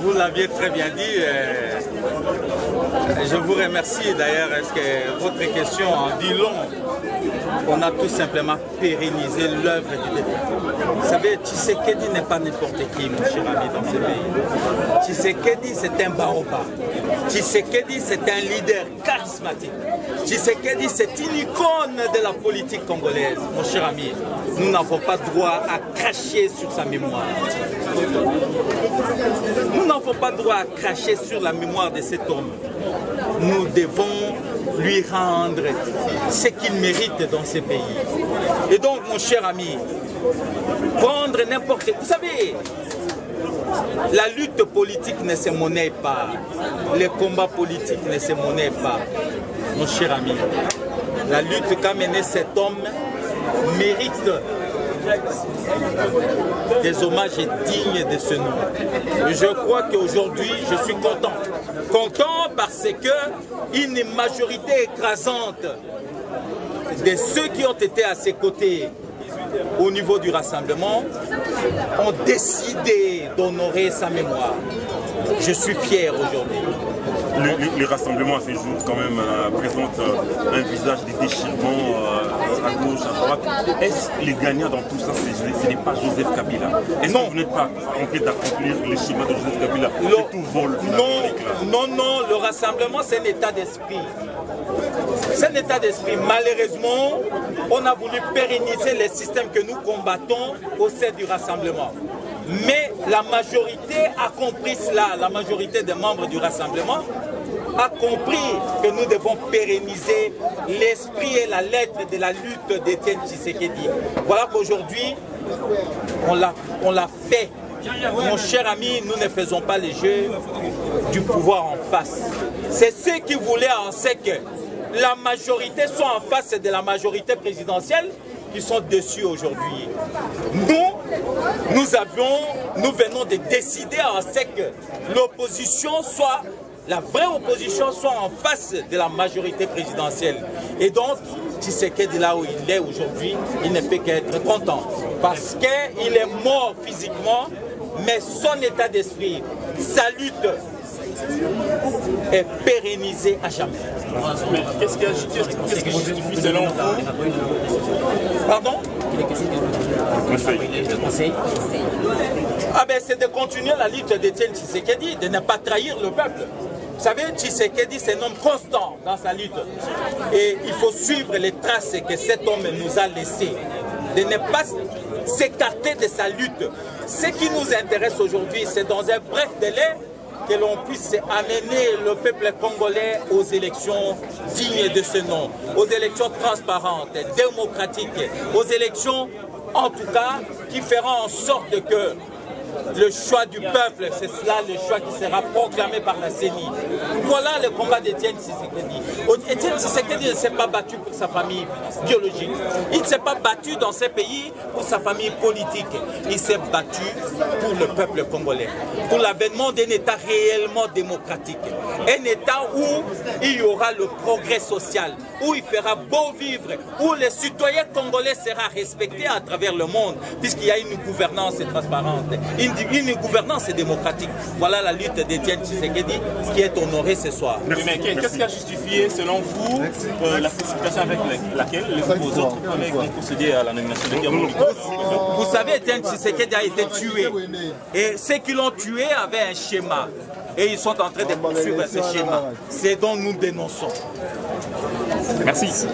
Vous l'aviez très bien dit. Je vous remercie d'ailleurs. Est-ce que votre question en dit long? On a tout simplement pérennisé l'œuvre du défunt. Vous savez, Tshisekedi n'est pas n'importe qui, mon cher ami, dans ce pays. Tshisekedi, c'est un baobab. Tshisekedi, c'est un leader charismatique. Tshisekedi, c'est une icône de la politique congolaise, mon cher ami. Nous n'avons pas droit à cracher sur sa mémoire. Nous n'avons pas droit à cracher sur la mémoire de cet homme. Nous devons lui rendre ce qu'il mérite dans ce pays. Et donc, mon cher ami, prendre n'importe... Vous savez, la lutte politique ne se monnaie pas. Les combats politiques ne se monnaient pas. Mon cher ami, la lutte qu'a menée cet homme mérite des hommages dignes de ce nom. Et je crois qu'aujourd'hui, je suis content. Content parce que une majorité écrasante de ceux qui ont été à ses côtés au niveau du rassemblement ont décidé d'honorer sa mémoire. Je suis fier aujourd'hui. Le rassemblement à ces jours quand même présente un visage de déchirement à gauche, à droite. Est-ce les gagnants dans tout ça, ce n'est pas Joseph Kabila? Est-ce que vous n'êtes pas en train d'accomplir le schéma de Joseph Kabila? Tout vol, non, le rassemblement c'est un état d'esprit. C'est un état d'esprit. Malheureusement, on a voulu pérenniser les systèmes que nous combattons au sein du rassemblement. Mais la majorité a compris cela, la majorité des membres du rassemblement a compris que nous devons pérenniser l'esprit et la lettre de la lutte d'Étienne Tshisekedi. Voilà qu'aujourd'hui, on l'a fait. Mon cher ami, nous ne faisons pas les jeux du pouvoir en face. C'est ceux qui voulaient en ce que la majorité soit en face de la majorité présidentielle qui sont dessus aujourd'hui. Nous venons de décider en ce que l'opposition soit, la vraie opposition soit en face de la majorité présidentielle. Et donc, Tshisekedi là où il est aujourd'hui, il ne peut qu'être content. Parce qu'il est mort physiquement, mais son état d'esprit, sa lutte est pérennisée à jamais. Mais qu'est-ce qui justifie selon vous? Pardon? Le conseil. Ah ben c'est de continuer la lutte d'Étienne Tshisekedi, de ne pas trahir le peuple. Vous savez, Tshisekedi c'est un homme constant dans sa lutte. Et il faut suivre les traces que cet homme nous a laissées. De ne pas s'écarter de sa lutte. Ce qui nous intéresse aujourd'hui, c'est dans un bref délai que l'on puisse amener le peuple congolais aux élections dignes de ce nom, aux élections transparentes, démocratiques, aux élections en tout cas qui feront en sorte que le choix du peuple, c'est cela le choix qui sera proclamé par la CENI. Voilà le combat d'Étienne Tshisekedi. Étienne Tshisekedi ne s'est pas battu pour sa famille biologique. Il ne s'est pas battu dans ces pays pour sa famille politique. Il s'est battu pour le peuple congolais, pour l'avènement d'un État réellement démocratique. Un État où il y aura le progrès social, où il fera beau vivre, où les citoyens congolais seront respectés à travers le monde, puisqu'il y a une gouvernance transparente. Une gouvernance démocratique. Voilà la lutte d'Étienne Tshisekedi qui est honorée ce soir. Mais qu'est-ce qui a justifié, selon vous, la précipitation avec laquelle vos autres collègues ont procédé à la nomination de Diamond? Vous savez, Étienne Tshisekedi a été tué. Et ceux qui l'ont tué avaient un schéma. Et ils sont en train de poursuivre ce schéma. C'est dont nous dénonçons. Merci.